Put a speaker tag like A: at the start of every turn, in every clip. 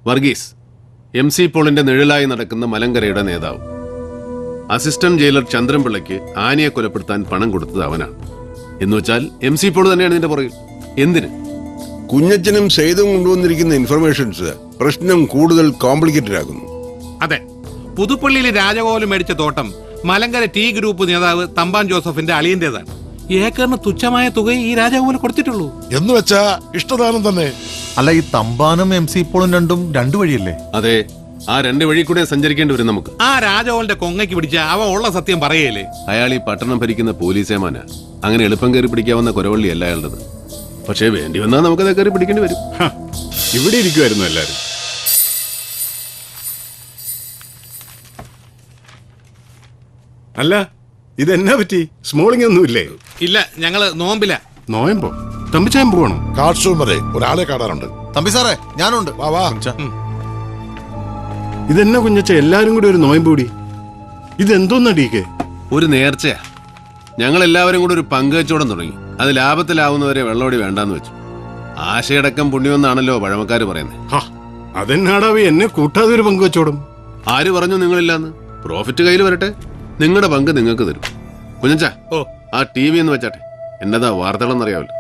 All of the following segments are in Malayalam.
A: വർഗീസ് MC പോളിന്റെ നിഴലായി നടക്കുന്ന മലങ്കരയുടെ നേതാവ്. അസിസ്റ്റന്റ് ജയിലർ ചന്ദ്രൻപിള്ളയ്ക്ക് ആനയെ കൊലപ്പെടുത്താൻ പണം കൊടുത്തത് അവനാണ്. എന്നുവെച്ചാൽ MC പോൾ തന്നെയാണ് ഇതിന്റെ പുറകിൽ. എന്തിന്?
B: കുഞ്ഞച്ചനും സെയ്തും കൊണ്ടുവന്നിരിക്കുന്ന ഇൻഫർമേഷൻസ് പ്രശ്നം കൂടുതൽ കോംപ്ലിക്കേറ്റഡ് ആകുന്നു.
C: അതെ, പുതുപ്പള്ളിയിലെ രാജകോലം മേടിച്ച തോട്ടം മലങ്കര ടി ഗ്രൂപ്പ് നേതാവ് തമ്പാൻ ജോസഫിന്റെ അളിയന്റേതാണ്. ഏക്കറിന് തുച്ഛമായ തുക ഈ രാജകോലം കൊടുത്തിട്ടുള്ളൂ.
D: എന്ന് വെച്ചാ ഇഷ്ടദാനം തന്നെ.
E: അല്ല, ഈ തമ്പാനും MC പോളും രണ്ടു വഴിയല്ലേ?
A: അതെ, ആ രണ്ട് വഴി കൂടെ സഞ്ചരിക്കേണ്ടി വരും നമുക്ക്.
C: ആ രാജകോലിന്റെ കൊങ്ങയ്ക്ക് പിടിച്ച അവ ഉള്ള സത്യം പറയല്ലേ.
A: അയാൾ ഈ പട്ടണം ഭരിക്കുന്ന പോലീസേമാന. അങ്ങനെ എളുപ്പം കയറി പിടിക്കാവുന്ന കുരവള്ളി അല്ല അയാളുടേത്. പക്ഷേ വേണ്ടി വന്നാൽ നമുക്കത് കയറി പിടിക്കേണ്ടി വരും.
B: ഇവിടെ ഇരിക്കുമായിരുന്നു എല്ലാരും.
F: അല്ല, ഇതെന്നാ പറ്റി? സ്മോളിംഗ് ഒന്നുമില്ലേ?
C: ഇല്ല, ഞങ്ങള് നോമ്പില്ല.
F: നോയമ്പോ? തമ്പിച്ചായം പോകണോ?
D: കാർഷൂർ വരെ ഒരാളെ കാണാറുണ്ട്.
E: തമ്പി സാറേ, ഞാനുണ്ട്.
D: വാ വാ.
F: ഇതെന്നാ കുഞ്ഞച്ച എല്ലാരും കൂടി ഒരു നോയമ്പ് കൂടി? ഇതെന്തോന്നാ ഡീക്കെ?
A: ഒരു നേർച്ചയാ. ഞങ്ങൾ എല്ലാവരും കൂടെ ഒരു പങ്കുവെച്ചോടം തുടങ്ങി. അത് ലാഭത്തിലാവുന്നവരെ വെള്ളോടി വേണ്ടാന്ന് വെച്ചു. ആശയടക്കം പുണ്യമെന്നാണല്ലോ പഴമക്കാര് പറയുന്നത്.
F: അതെന്നാടാവേ എന്നെ കൂട്ടാതെ ഒരു പങ്കുവെച്ചോടും?
A: ആര് പറഞ്ഞു നിങ്ങളില്ലാന്ന്? പ്രോഫിറ്റ് കയ്യിൽ വരട്ടെ, നിങ്ങളുടെ പങ്ക് നിങ്ങൾക്ക് തരും. കുഞ്ഞച്ചാ, ആ TV എന്ന് വെച്ചാട്ടെ. എന്നതാ വാർത്തകളെന്നറിയാവല്ലോ.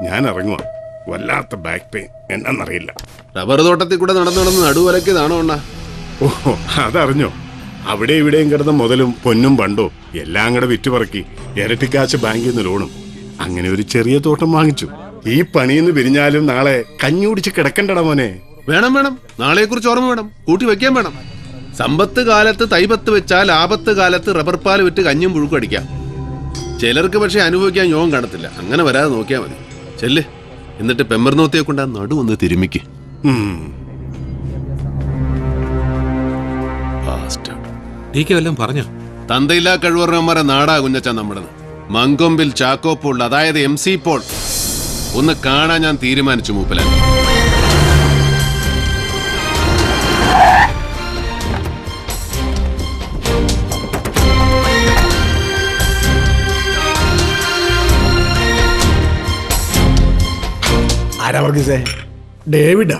F: ഞാൻ ഇറങ്ങുവാ. വല്ലാത്ത ബാക്ക് പെയിൻ, എന്നാന്നറിയില്ല.
A: റബ്ബർ തോട്ടത്തിൽ കൂടെ നടന്ന് നടുവലക്കിയതാണോ അണ്ണാ?
F: ഓഹോ, അതറിഞ്ഞോ? അവിടെ ഇവിടെയും കിടന്ന മുതലും പൊന്നും പണ്ടോ എല്ലാം കൂടെ വിറ്റുപറക്കി ഇരട്ടിക്കാശ് ബാങ്കിൽ നിന്ന് ലോണും അങ്ങനെ ഒരു ചെറിയ തോട്ടം വാങ്ങിച്ചു. ഈ പണിയിന്ന് പിരിഞ്ഞാലും നാളെ കഞ്ഞി കുടിച്ച് കിടക്കണ്ടടാ മോനെ.
A: വേണം വേണം, നാളെക്കുറിച്ച് ഓർമ്മ വേണം, കൂട്ടി വെക്കാൻ വേണം. സമ്പത്ത് കാലത്ത് തൈപത്ത് വെച്ചാൽ ആപത്ത് കാലത്ത് റബ്ബർ പാൽ വിറ്റ് കഞ്ഞും പുഴുക്കും അടിക്കാം. ചിലർക്ക് പക്ഷെ അനുഭവിക്കാൻ യോഗം കാണത്തില്ല. അങ്ങനെ വരാതെ നോക്കിയാൽ മതി. ചെല്ല്, എന്നിട്ട് പെമ്പർനോത്തിയെ കൊണ്ട് ആ നടു ഒന്ന് തിരുമിക്ക്.
C: വല്ലതും പറഞ്ഞോ?
A: തന്തയില്ലാ കഴിവറന്മാരെ നാടാ കുഞ്ഞച്ചാ നമ്മുടേത്. മങ്കൊമ്പിൽ ചാക്കോപ്പോൾ, അതായത് MC പോൾ ഒന്ന് കാണാൻ ഞാൻ തീരുമാനിച്ചു മൂപ്പലാൻ.
G: ആരാ വർഗീസേ? ഡേവിഡാ?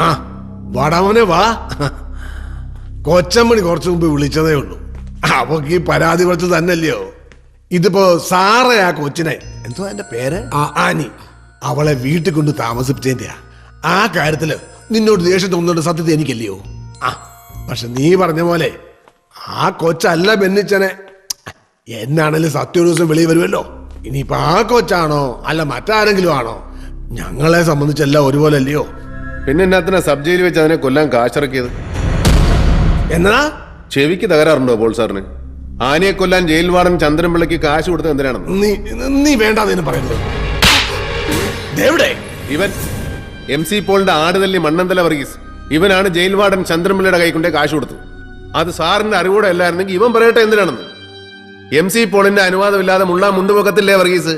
G: ആ വാടാമോനെ വാ. കൊച്ചമ്മണി കുറച്ചു മുമ്പ് വിളിച്ചതേ ഉള്ളൂ. അവക്ക് ഈ പരാതി കുറച്ച് തന്നെയല്ലയോ. ഇതിപ്പോ സാറേ ആ കൊച്ചിനെ, എന്തോ എന്റെ പേര്, ആനി, അവളെ വീട്ടിൽ കൊണ്ട് താമസിപ്പിച്ചതിന്റെയാ. ആ കാര്യത്തില് നിന്നോട് ദേഷ്യം തോന്നുന്നുണ്ട്, സത്യത്തെ എനിക്കല്ലയോ. പക്ഷെ നീ പറഞ്ഞ പോലെ ആ കൊച്ചല്ല ബെന്നിച്ചനെ. എന്നാണേലും സത്യം ഒരു ദിവസം വെളിയിൽ വരുമല്ലോ. ഇനിയിപ്പോ ആ കൊച്ചാണോ അല്ല മറ്റാരെങ്കിലും ആണോ, ഞങ്ങളെ സംബന്ധിച്ചെല്ലാം ഒരുപോലെ അല്ലയോ.
A: പിന്നെ എന്നാത്തിനാ സബ് ജയിലിൽ വെച്ച് അതിനെ കൊല്ലാൻ കാശിറക്കിയത്?
G: എന്നാ
A: ചെവിക്ക് തകരാറുണ്ടോ പോൾ സാറിന്? ആനയെ കൊല്ലാൻ ജയിൽ വാർഡൻ ചന്ദ്രൻപിള്ളയ്ക്ക് കാശ് കൊടുത്തത് എന്തിനാണെന്ന്?
G: നീ വേണ്ടാന്ന് പറയുന്നത്. എവിടെ
A: ഇവൻ MC പോളിന്റെ ആടുതല്ലി മണ്ണന്തല വർഗീസ്. ഇവനാണ് ജയിൽ വാർഡൻ ചന്ദ്രൻപിള്ളയുടെ കൈക്കൊണ്ടേ കാശ് കൊടുത്തത്. അത് സാറിന്റെ അറിവോടെ അല്ലായിരുന്നെങ്കിൽ ഇവൻ പറയട്ടെ എന്തിനാണെന്ന്. MC പോളിന്റെ അനുവാദമില്ലാതെ മുള്ളാൻ മുണ്ടുപൊക്കത്തില്ലേ വർഗീസ്?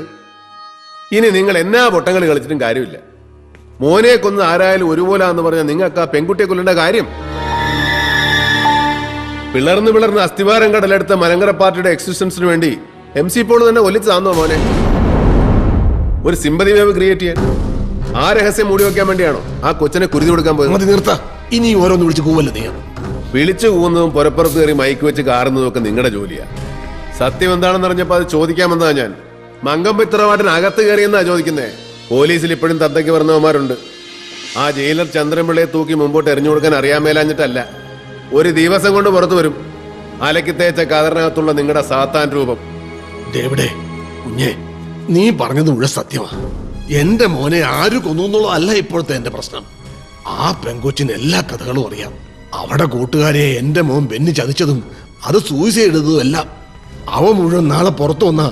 A: ഇനി നിങ്ങൾ എന്നാ പൊട്ടങ്ങൾ കളിച്ചിട്ടും കാര്യമില്ല. മോനെ കൊന്ന് ആരായാലും ഒരുപോലാന്ന് പറഞ്ഞാൽ നിങ്ങൾക്ക് ആ പെൺകുട്ടിയെ കൊല്ലേണ്ട കാര്യം. പിളർന്ന് അസ്ഥിവാരം കടലെടുത്ത മലങ്കര പാർട്ടിയുടെ എക്സിസ്റ്റൻസിന് വേണ്ടി MC പോൾ തന്നെ ഒലിച്ചു താന്നോ മോനെ? ഒരു സിമ്പതി വേവ് ക്രിയേറ്റ് ചെയ്യാൻ? ആ രഹസ്യം മൂടി വെക്കാൻ വേണ്ടിയാണോ ആ കൊച്ചിനെ കുരുതി കൊടുക്കാൻ പോയത്?
G: നിർത്ത, ഇനി ഓരോന്ന് വിളിച്ച് കൂവല്ല നീ.
A: വിളിച്ചു കൂവുന്നതും പുറപ്പുറത്ത് കയറി മൈക്ക് വെച്ച് കാറുന്നതും ഒക്കെ നിങ്ങളുടെ ജോലിയാ. സത്യം എന്താണെന്ന് അറിഞ്ഞപ്പോ അത് ചോദിക്കാമെന്നാ ഞാൻ. മങ്കമ്പിത്രവാട്ടിനകത്ത് കയറിയെന്നാ ചോദിക്കുന്നേ. പോലീസിൽ ഇപ്പോഴും തന്തയ്ക്ക് പറഞ്ഞവന്മാരുണ്ട്. ആ ജയിലർ ചന്ദ്രൻപിള്ളയെ തൂക്കി മുമ്പോട്ട് എറിഞ്ഞു കൊടുക്കാൻ അറിയാൻ മേലാഞ്ഞിട്ടല്ല. ഒരു ദിവസം കൊണ്ട് പുറത്തു വരും അലക്കി തേച്ച കതറിനകത്തുള്ള നിങ്ങളുടെ സാത്താൻ രൂപം.
G: ഡേവിഡേ കുഞ്ഞേ, നീ പറഞ്ഞത് മുഴുവൻ സത്യമാ. എന്റെ മോനെ ആര് കൊന്നു എന്നുള്ളതല്ല ഇപ്പോഴത്തെ എന്റെ പ്രശ്നം. ആ പെങ്കൊച്ചിന് എല്ലാ കഥകളും അറിയാം. അവിടെ കൂട്ടുകാരെ എന്റെ മോൻ ബെന്നി ചതിച്ചതും അത് സൂയിസൈഡ് ചെയ്തതും എല്ലാം. അവ മുഴുവൻ നാളെ പുറത്തു വന്ന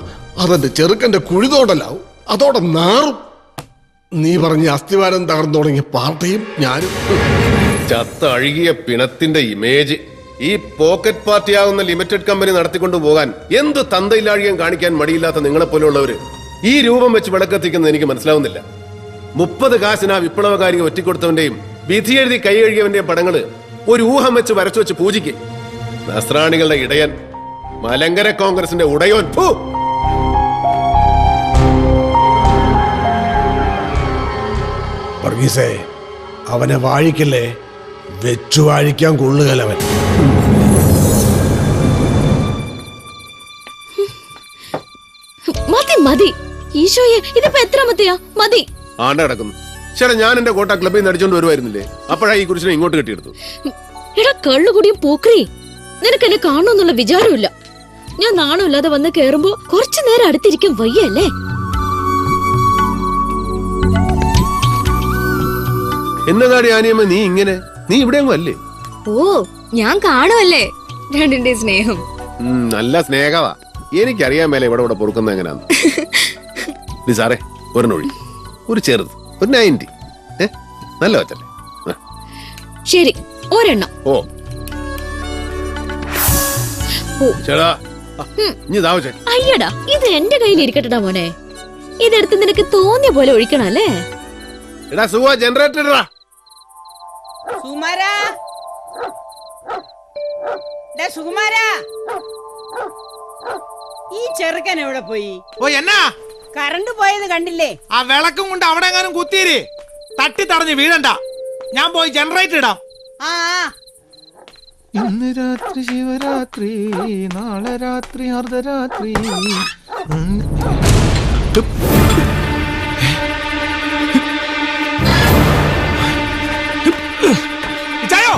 G: അതെന്റെ ചെറുക്കന്റെ കുഴിതോടല്ലാവും. അതോടെ നാറും. നീ പറഞ്ഞ അസ്ഥിവാരം തകർന്നു തുടങ്ങിയ പാർട്ടിയും ഞാനും.
A: ചത്ത അഴുകിയ പിണത്തിന്റെ ഇമേജ് ഈ പോക്കറ്റ് പാർട്ടിയാവുന്ന ലിമിറ്റഡ് കമ്പനി നടത്തിക്കൊണ്ടു പോകാൻ എന്ത് തന്തയില്ലാഴികം കാണിക്കാൻ മടിയില്ലാത്ത നിങ്ങളെപ്പോലുള്ളവര് ഈ രൂപം വെച്ച് വിളക്കെത്തിക്കുന്നത് എനിക്ക് മനസ്സിലാവുന്നില്ല. 30 കാശിന് ആ വിപ്ലവകാരിയെ ഒറ്റിക്കൊടുത്തവന്റെയും വിധി എഴുതി കൈ കഴുകിയവന്റെയും പടങ്ങള് ഒരു ഊഹം വെച്ച് വരച്ചു വെച്ച് പൂജിക്ക്. നസ്രാണികളുടെ ഇടയൻ, മലങ്കര കോൺഗ്രസിന്റെ ഉടയോൻ.
G: വർഗീസേ, അവനെ വാഴിക്കല്ലേ, വെച്ചു വാഴിക്കാൻ കൊള്ളുകലവൻ.
H: മതി മതി ഈശോയെ, ഇതിപ്പോ എത്രാമത്തെയാ? മതി.
A: ആണ്ട കിടക്കുന്നു. ചേട്ടാ, ഞാൻ എന്റെ കോട്ട ക്ലബിൽ നിന്ന് അടിച്ചോണ്ട് വരുമായിരുന്നില്ലേ? അപ്പോഴാ ഈ കുരിശിനെ ഇങ്ങോട്ട് കെട്ടിയെടുത്തു.
H: എടാ കള്ളുകൂടിയും പോക്കറി, നിനക്ക് എന്നെ കാണണമെന്നുള്ള വിചാരമില്ല. ഞാൻ നാണമില്ലാതെ വന്ന് കേറുമ്പോ കുറച്ചു നേരം അടുത്തിരിക്കാൻ വയ്യല്ലേ?
A: എന്നതാടി ആനിയമ്മ നീ ഇങ്ങനെ? നീ ഇവിടെ അല്ലേ?
I: ഓ, ഞാൻ കാണുമല്ലേ രണ്ടിന്റെ സ്നേഹം.
A: നല്ല സ്നേഹവാ. എനിക്കറിയാൻ മേലെ ഇവിടെ പൊറുക്കുന്ന എങ്ങനെയാന്ന്. നീ സാറേ, ഒരെണ്ണൊഴി, ഒരു ചെറുത്, ഒരു 90. നല്ല വച്ചല്ലേ?
H: ശരി, ഒരെണ്ണം.
A: ഓ ചേടാ, ഇനി താമസേ.
H: അയ്യടാ, ഇത് എന്റെ കയ്യിൽ ഇരിക്കട്ടടാ മോനെ. ഇതെടുത്ത് നിനക്ക് തോന്നിയ പോലെ ഒഴിക്കണം അല്ലേ?
A: എടാ സുഖ, ജനറേറ്റർ ഇടാ.
J: സുകുമാരാ, സുകുമാരാ, ഈ ചെറുക്കൻ എവിടെ പോയി?
C: ഓ എന്നാ
J: കറണ്ട് പോയത് കണ്ടില്ലേ?
C: ആ വിളക്കും കൊണ്ട് അവിടെ എങ്ങാനും കുത്തിയിര്, തട്ടി തടഞ്ഞ് വീഴണ്ട. ഞാൻ പോയി ജനറേറ്റർ ഇടാം.
J: ആ
E: ഇന്ന് രാത്രി ശിവരാത്രി, നാളെ രാത്രി അർദ്ധരാത്രി.
C: ഇച്ചായോ,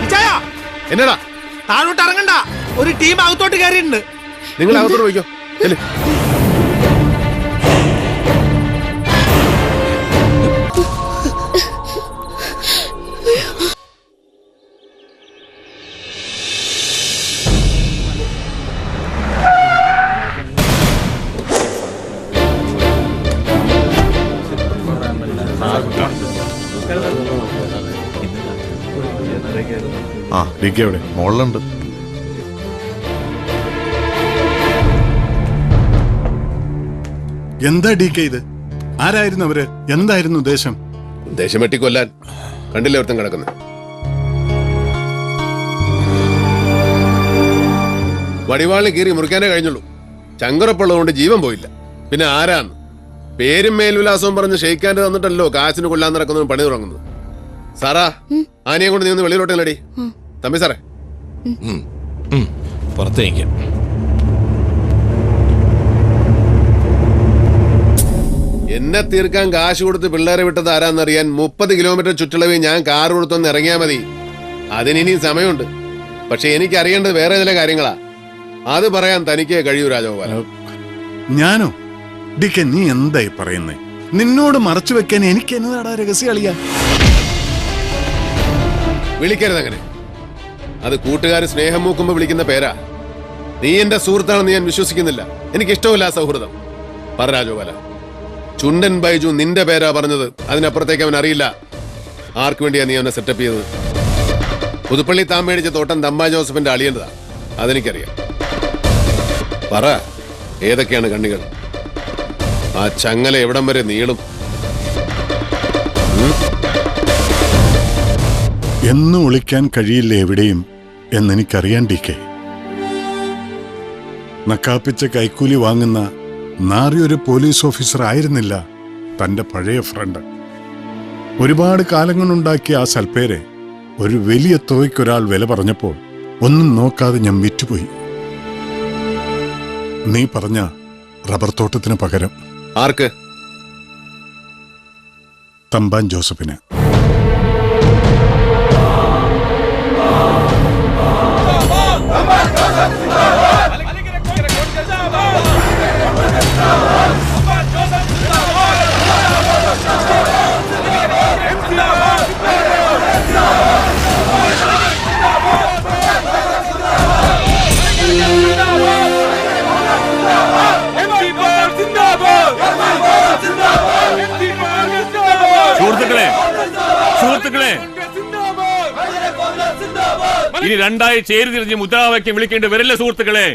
C: ഇച്ചായോ,
A: എന്നടാ?
C: താഴോട്ട് ഇറങ്ങണ്ട, ഒരു ടീം അകത്തോട്ട് കയറിയിട്ടുണ്ട്.
A: നിങ്ങൾ അകത്തോട്ട് പോയിക്കോ. ചെല്ല്.
E: ആ ഡി കെ എവിടെ? മോളിലുണ്ട്.
F: എന്താ ഡി കെ ഇത്? ആരായിരുന്നു അവര്? എന്തായിരുന്നു ഉദ്ദേശം?
A: ദേശം വെട്ടിക്കൊല്ലാൻ. കണ്ടില്ലേ ഒരുത്തൻ കിടക്കുന്നത്? വടിവാളിന് കീറി മുറിക്കാനേ കഴിഞ്ഞുള്ളൂ. ചങ്കുറപ്പുള്ളതുകൊണ്ട് ജീവൻ പോയില്ല. പിന്നെ ആരാന്ന്? പേരും മേൽവിലാസവും പറഞ്ഞ് ഷെയ്ക്കാൻ്റെ തന്നിട്ടല്ലോ കാശിന് കൊല്ലാൻ നടക്കുന്നതും പണി തുടങ്ങുന്നത്. സാറാ, ആനയെ കൊണ്ട് നീ ഒന്ന് വെളിയിലോട്ടല്ലടി. തമ്പി സാറേ,
K: പുറത്തേക്ക്.
A: എന്നെ തീർക്കാൻ കാശ് കൊടുത്ത് പിള്ളേരെ വിട്ടത് ആരാന്നറിയാൻ 30 കിലോമീറ്റർ ചുറ്റളവിൽ ഞാൻ കാർ കൊടുത്തൊന്ന് ഇറങ്ങിയാ മതി. അതിനിനിയും സമയമുണ്ട്. പക്ഷെ എനിക്ക് അറിയേണ്ടത് വേറെ ചില കാര്യങ്ങളാ. അത് പറയാൻ തനിക്ക് കഴിയൂ രാജഗോപാല.
F: ഞാനോ? ഡി കെ, നീ എന്തായി പറയുന്നേ? നിന്നോട് മറച്ചു വെക്കാൻ എനിക്ക് എന്നതാടാ രഹസ്യം അളിയാ?
A: വിളിക്കരുതങ്ങനെ. അത് കൂട്ടുകാർ സ്നേഹം മൂക്കുമ്പോ വിളിക്കുന്ന പേരാ. നീ എന്റെ സുഹൃത്താണെന്ന് ഞാൻ വിശ്വസിക്കുന്നില്ല. എനിക്കിഷ്ടമില്ല ആ സൗഹൃദം. പറ രാജഗോപാല, ചുണ്ടൻ ബൈജു നിന്റെ പേരാ പറഞ്ഞത്. അതിനപ്പുറത്തേക്ക് അവൻ അറിയില്ല. ആർക്ക് വേണ്ടിയാ നീ അവനെ സെറ്റപ്പ് ചെയ്തത്? പുതുപ്പള്ളി താൻ മേടിച്ച തോട്ടം തമ്പാൻ ജോസഫിന്റെ അളിയൻ്റെതാ. അതെനിക്കറിയാം. പറ, ഏതൊക്കെയാണ് കണ്ണികൾ? ആ ചങ്ങല എവിടം വരെ നീളും?
F: എന്നും ഒളിക്കാൻ കഴിയില്ല എവിടെയും എന്നെനിക്കറിയാൻ ഡി കെ. നക്കാപ്പിച്ച കൈക്കൂലി വാങ്ങുന്ന നാറിയൊരു പോലീസ് ഓഫീസർ ആയിരുന്നില്ല തന്റെ പഴയ ഫ്രണ്ട്. ഒരുപാട് കാലങ്ങളുണ്ടാക്കിയ ആ സൽപ്പേരെ ഒരു വലിയ തുകയ്ക്കൊരാൾ വില പറഞ്ഞപ്പോൾ ഒന്നും നോക്കാതെ ഞാൻ വിറ്റുപോയി. നീ പറഞ്ഞ റബ്ബർ തോട്ടത്തിന് പകരം.
A: ആർക്ക്?
F: തമ്പാൻ ജോസഫിന്.
K: സുഹൃത്തുക്കളെ, ഇനി രണ്ടായി ചേരി തിരിഞ്ഞ് മുദ്രാവാക്യം വിളിക്കേണ്ടി വരില്ല സുഹൃത്തുക്കളെ.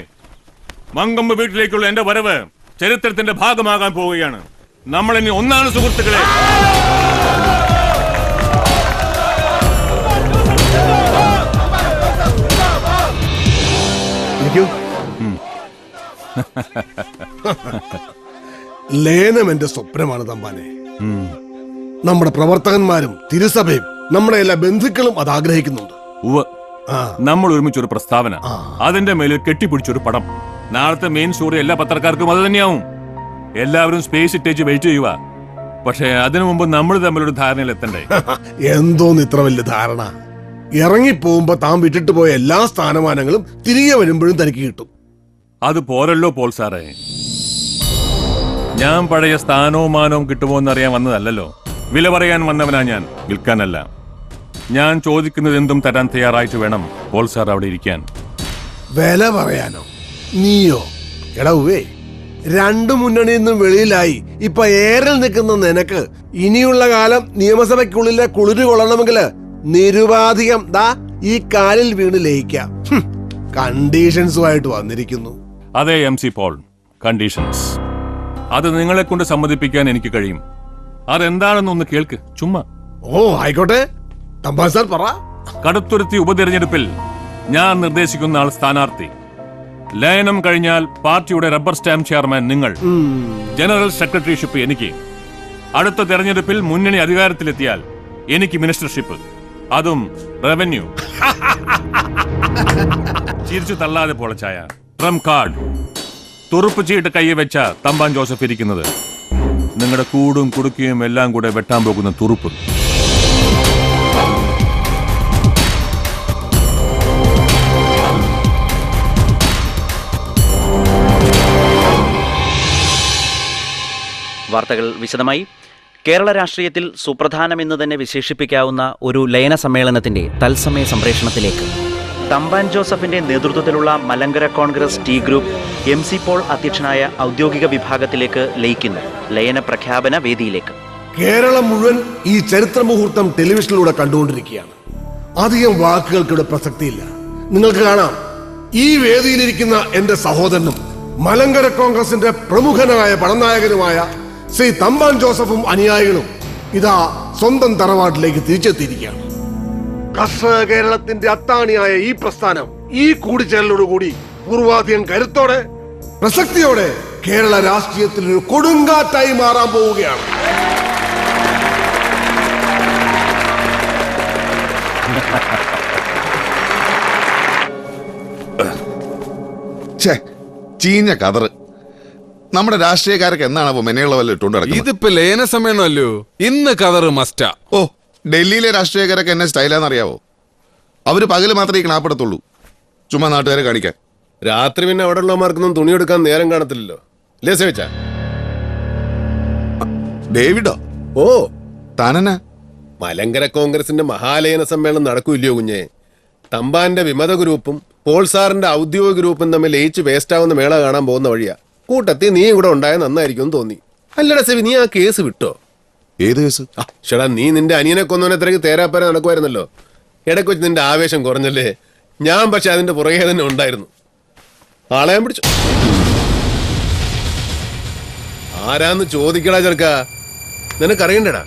K: മങ്കമ്പ് വീട്ടിലേക്കുള്ള എന്റെ വരവ് ചരിത്രത്തിന്റെ ഭാഗമാകാൻ പോവുകയാണ്. നമ്മൾ ഇനി ഒന്നാണ് സുഹൃത്തുക്കളെ.
G: ലേനം എന്റെ സ്വപ്നമാണ് തമ്പാനെ. നമ്മുടെ പ്രവർത്തകന്മാരും തിരുസഭയും നമ്മുടെ എല്ലാ ബന്ധുക്കളും അത് ആഗ്രഹിക്കുന്നുണ്ട്.
K: ഉവ്വ്. നമ്മൾ ഒരുമിച്ചൊരു പ്രസ്താവന, അതിന്റെ മേലിൽ കെട്ടിപ്പിടിച്ചൊരു പടം. നാളത്തെ മെയിൻ സ്റ്റോറി എല്ലാ പത്രക്കാർക്കും അത് തന്നെയാവും. എല്ലാവരും സ്പേസ് ഇട്ടേച്ച് വെയിറ്റ് ചെയ്യുക. പക്ഷേ അതിനു മുമ്പ് നമ്മൾ തമ്മിലൊരു ധാരണയിൽ എത്തണ്ടേ?
G: എന്തോന്ന് ഇത്ര വലിയ ധാരണ? ഇറങ്ങിപ്പോകുമ്പോ താൻ വിട്ടിട്ട് പോയ എല്ലാ സ്ഥാനമാനങ്ങളും തിരികെ വരുമ്പോഴും തനിക്ക് കിട്ടും.
K: അത് പോരല്ലോ പോൾ സാറേ. ഞാൻ പഴയ സ്ഥാനവും മാനവും കിട്ടുമോ എന്നറിയാൻ വന്നതല്ലോ. വില പറയാൻ വന്നവനാ ഞാൻ, വിൽക്കാനല്ല. ഞാൻ ചോദിക്കുന്നത് എന്തും തരാൻ തയ്യാറായിട്ട് വേണം പോൾ സാർ അവിടെ ഇരിക്കാൻ.
G: വില പറയാനോ? നീയോ? എടവേ, രണ്ടു മുന്നണിയിൽ നിന്നും വെളിയിലായി ഇപ്പൊ ഏറിൽ നിൽക്കുന്ന നിനക്ക് ഇനിയുള്ള കാലം നിയമസഭയ്ക്കുള്ളിലെ കുളിര് കൊള്ളണമെങ്കിൽ നിരുപാധികം ഈ കാലിൽ വീണ് ലയിക്കാം. കണ്ടീഷൻസുമായിട്ട് വന്നിരിക്കുന്നു.
K: അതെ MC പോൾ, കണ്ടീഷൻസ്. അത് നിങ്ങളെ കൊണ്ട് സമ്മതിപ്പിക്കാൻ എനിക്ക് കഴിയും. അതെന്താണെന്നൊന്ന് കേൾക്ക്, ചുമ്മാ.
G: ഓ ആയിക്കോട്ടെ, തമ്പാൻ സാർ പറ.
K: കടുത്തുരുത്തി ഉപതെരഞ്ഞെടുപ്പിൽ ഞാൻ നിർദ്ദേശിക്കുന്ന ആൾ സ്ഥാനാർത്ഥി. ലയനം കഴിഞ്ഞാൽ പാർട്ടിയുടെ റബ്ബർ സ്റ്റാമ്പ് ചെയർമാൻ നിങ്ങൾ, ജനറൽ സെക്രട്ടറിഷിപ്പ് എനിക്ക്. അടുത്ത തെരഞ്ഞെടുപ്പിൽ മുന്നണി അധികാരത്തിലെത്തിയാൽ എനിക്ക് മിനിസ്റ്റർഷിപ്പ്, അതും റവന്യൂ. ചിരിച്ചു തള്ളാതെ പൊളച്ചായ ട്രംപ് കാർഡ്, തുറുപ്പ് ചീട്ട് കയ്യെ വെച്ച തമ്പാൻ ജോസഫ് ഇരിക്കുന്നത്. നിങ്ങളുടെ കൂടും കുടുക്കിയും എല്ലാം കൂടെ വെട്ടാൻ പോകുന്ന തുറുപ്പ്.
L: വാർത്തകൾ വിശദമായി. കേരള രാഷ്ട്രീയത്തിൽ സുപ്രധാനമെന്ന് തന്നെ വിശേഷിപ്പിക്കാവുന്ന ഒരു ലയന സമ്മേളനത്തിന്റെ തത്സമയ സംപ്രേഷണത്തിലേക്ക് തമ്പാൻ ജോസഫിന്റെ നേതൃത്വത്തിലുള്ള Malankara Congress T group MC Paul അധ്യക്ഷനായ ഔദ്യോഗിക വിഭാഗത്തിലേക്ക് ലയിക്കുന്നു. ലയന പ്രഖ്യാപന വേദിയിലേക്ക്
G: കേരളം മുഴുവൻ ഈ ചരിത്ര മുഹൂർത്തം ടെലിവിഷനിലൂടെ കണ്ടുകൊണ്ടിരിക്കുകയാണ്. അധികം വാക്കുകൾക്കിവിടെ പ്രസക്തിയില്ല. നിങ്ങൾക്ക് കാണാം, ഈ വേദിയിലിരിക്കുന്ന എന്റെ സഹോദരനും മലങ്കര കോൺഗ്രസിന്റെ പ്രമുഖനായ പടനായകനുമായ ശ്രീ തമ്പാൻ ജോസഫും അനുയായികളും ഇതാ സ്വന്തം തറവാട്ടിലേക്ക് തിരിച്ചെത്തിയിരിക്കുകയാണ്. കർഷക കേരളത്തിന്റെ അത്താണിയായ ഈ പ്രസ്ഥാനം ഈ കൂടിച്ചേരലോടുകൂടി പൂർവാധികം കരുത്തോടെ പ്രസക്തിയോടെ കേരള രാഷ്ട്രീയത്തിൽ ഒരു കൊടുങ്കാറ്റായി മാറാൻ പോവുകയാണ്.
M: ചീഞ്ഞ കതറ്. നമ്മുടെ രാഷ്ട്രീയക്കാരൊക്കെ എന്നാണ് മെനയുള്ള വല്ല ഇട്ടുകൊണ്ട് നടക്കുന്നത്?
N: ഇതിപ്പോ ലയന സമയമല്ലോ, ഇന്ന് കതറ് മസ്റ്റാ.
M: ഓ, ഡൽഹിയിലെ രാഷ്ട്രീയക്കാരൊക്കെ എന്നെ സ്റ്റൈലാന്നറിയാവോ? അവര് പകല് മാത്രമേ ഈ ക്ലാപ്പെടുത്തുള്ളൂ, ചുമ്മാ നാട്ടുകാരെ കാണിക്കാൻ.
A: രാത്രി പിന്നെ അവിടെ ഉള്ളമാർക്കൊന്നും തുണിയെടുക്കാൻ നേരം കാണത്തില്ലല്ലോ. ലേസ
M: ഡേവിഡോ?
A: ഓ,
M: താനെന്നാ?
A: മലങ്കര കോൺഗ്രസിന്റെ മഹാലയന സമ്മേളനം നടക്കൂല്ലയോ കുഞ്ഞെ? തമ്പാന്റെ വിമത ഗ്രൂപ്പും പോൾ സാറിന്റെ ഔദ്യോഗിക ഗ്രൂപ്പും തമ്മിൽ ലയിച്ച് വേസ്റ്റാവുന്ന മേള കാണാൻ പോകുന്ന വഴിയാ. കൂട്ടത്തിൽ നീ ഇവിടെ ഉണ്ടായ നന്നായിരിക്കും തോന്നി. അല്ലടാ സെവി, നീ ആ കേസ് വിട്ടോ?
M: ഏത് കേസ്?
A: ചേടാ, നീ നിന്റെ അനിയനെ കൊന്നവനെ തിരക്ക് തേരാപ്പര നടക്കുമായിരുന്നല്ലോ. ഇടയ്ക്ക് വെച്ച് നിന്റെ ആവേശം കുറഞ്ഞല്ലേ? ഞാൻ പക്ഷെ അതിന്റെ പുറകെ തന്നെ ഉണ്ടായിരുന്നു. ആളെ ഞാൻ പിടിച്ചു. ആരാന്ന് ചോദിക്കടാ ചെറുക്ക, നിനക്കറിയണ്ടടാ.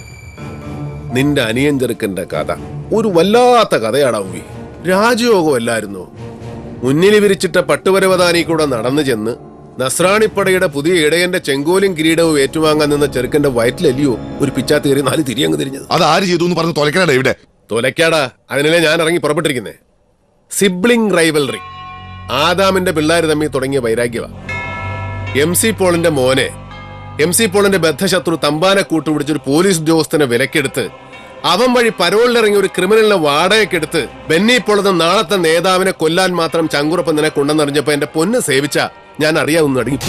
A: നിന്റെ അനിയൻ ചെറുക്കന്റെ കഥ ഒരു വല്ലാത്ത കഥയാടാ. ഉവി, രാജയോഗം അല്ലായിരുന്നോ? മുന്നിൽ വിരിച്ചിട്ട പട്ടുപരവതാനി കൂടെ നടന്നു ചെന്ന് നസ്രാണിപ്പടയുടെ പുതിയ ഇടയന്റെ ചെങ്കോലും കിരീടവും ഏറ്റുവാങ്ങാൻ നിന്ന ചെറുക്കന്റെ വയറ്റിലല്ലയോ ഒരു പിച്ചാത്തി കയറി 4 തിരിയങ്ങ് തിരിഞ്ഞത്?
M: അത് ആര് ചെയ്തു എന്ന് പറഞ്ഞ് തൊലക്കാടാ ഇവിടെ?
A: തൊലക്കാടാ, അതിനല്ലേ ഞാൻ ഇറങ്ങി പുറപ്പെട്ടിരിക്കുന്നേ. സിബ്ലിംഗ് റൈവൽറി, ആദാമിന്റെ പിള്ളേര് തമ്മിൽ തുടങ്ങിയ വൈരാഗ്യവാ. MC പോളിന്റെ മോനെ, MC പോളിന്റെ ബദ്ധശത്രു തമ്പാനെ കൂട്ടുപിടിച്ചൊരു പോലീസ് ഉദ്യോഗസ്ഥനെ വിലക്കെടുത്ത് അവൻ വഴി പരോളിലിറങ്ങി ഒരു ക്രിമിനലിനെ വാടകയ്ക്കെടുത്ത് ബെന്നി പോളെന്ന നാളത്തെ നേതാവിനെ കൊല്ലാൻ മാത്രം ചങ്കുറപ്പ് നിനക്ക് ഉണ്ടെന്നറിഞ്ഞപ്പോ എന്റെ പൊന്ന് സേവിച്ച ഞാൻ അറിയാവുന്ന അടങ്ങി.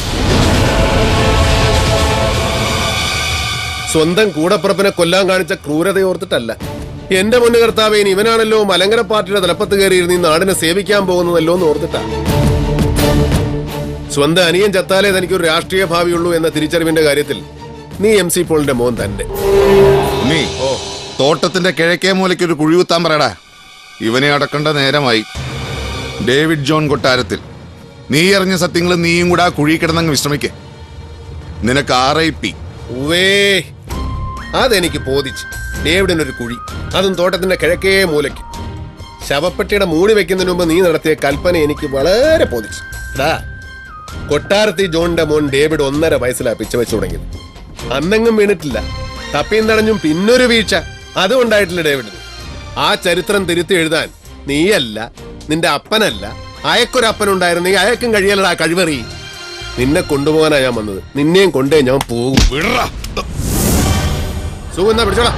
A: സ്വന്തം കൂടപ്പുറപ്പിനെ കൊല്ലാൻ കാണിച്ച ക്രൂരതയോർത്തിട്ടല്ല. എന്റെ മുന്നു കർത്താവേ, ഇവനാണല്ലോ മലങ്കര പാർട്ടിയുടെ തലപ്പത്ത് കയറിയിരുന്ന് ഈ നാടിനെ സേവിക്കാൻ പോകുന്നതല്ലോ എന്ന് ഓർത്തിട്ടാ. സ്വന്തം അനിയൻ ചത്താലേ തനിക്കൊരു രാഷ്ട്രീയ ഭാവിയുള്ളൂ എന്ന തിരിച്ചറിവിന്റെ കാര്യത്തിൽ നീ MC പോളിന്റെ മോൻ തന്നെ.
M: നീ തോട്ടത്തിന്റെ കിഴക്കേ മൂലയ്ക്ക് ഒരു കുഴി കുത്താൻ പറയടാ. ഇവനെ അടക്കേണ്ട നേരമായി. ഡേവിഡ് ജോൺ കൊട്ടാരത്തിൽ നീ അറിഞ്ഞ സത്യങ്ങൾ നീയും കൂടെ ആ കുഴി കിടന്നങ്ങ് വിശ്രമിക്കേ. നിനക്ക് RIP.
A: അതെനിക്ക് ബോധിച്ചു. ഡേവിഡിനൊരു കുഴി, അതും തോട്ടത്തിന്റെ കിഴക്കേ മൂലയ്ക്ക്. ശവപ്പെട്ടിയുടെ മൂടി വെക്കുന്നതിന് മുമ്പ് നീ നടത്തിയ കൽപ്പന എനിക്ക് വളരെ ബോധിച്ചു. കൊട്ടാരത്തി ജോണിന്റെ മോൻ ഡേവിഡ് 1.5 വയസ്സിലാ പിച്ച വെച്ചു തുടങ്ങിയത്. അന്നെങ്ങും വീണിട്ടില്ല. തപ്പിയും തടഞ്ഞും പിന്നൊരു വീഴ്ച അതും ഉണ്ടായിട്ടില്ല ഡേവിഡിന്. ആ ചരിത്രം തിരുത്തി എഴുതാൻ നീയല്ല, നിന്റെ അപ്പനല്ല, അയക്കൊരപ്പനുണ്ടായിരുന്നെങ്കിൽ അയക്കും കഴിയലടാ കഴിവറി. നിന്നെ കൊണ്ടുപോകാനാ ഞാൻ വന്നത്, നിന്നെയും കൊണ്ടേ ഞാൻ പോകും. സുഖം പിടിച്ചോളാം.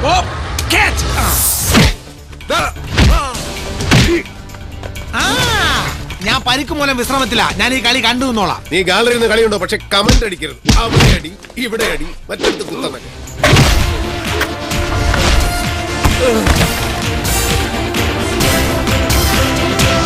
C: ഞാൻ പരിക്ക് മൂലം വിശ്രമത്തില്ല. ഞാൻ ഈ കളി കണ്ടു എന്നോളാം.
A: നീ ഗാലറിയിൽ നിന്ന് കളിയുണ്ടോ? പക്ഷെ കമന്റ് അടിക്കരുത്. അവിടെ അടി, ഇവിടെ അടി, മറ്റടുത്ത് കുത്തണ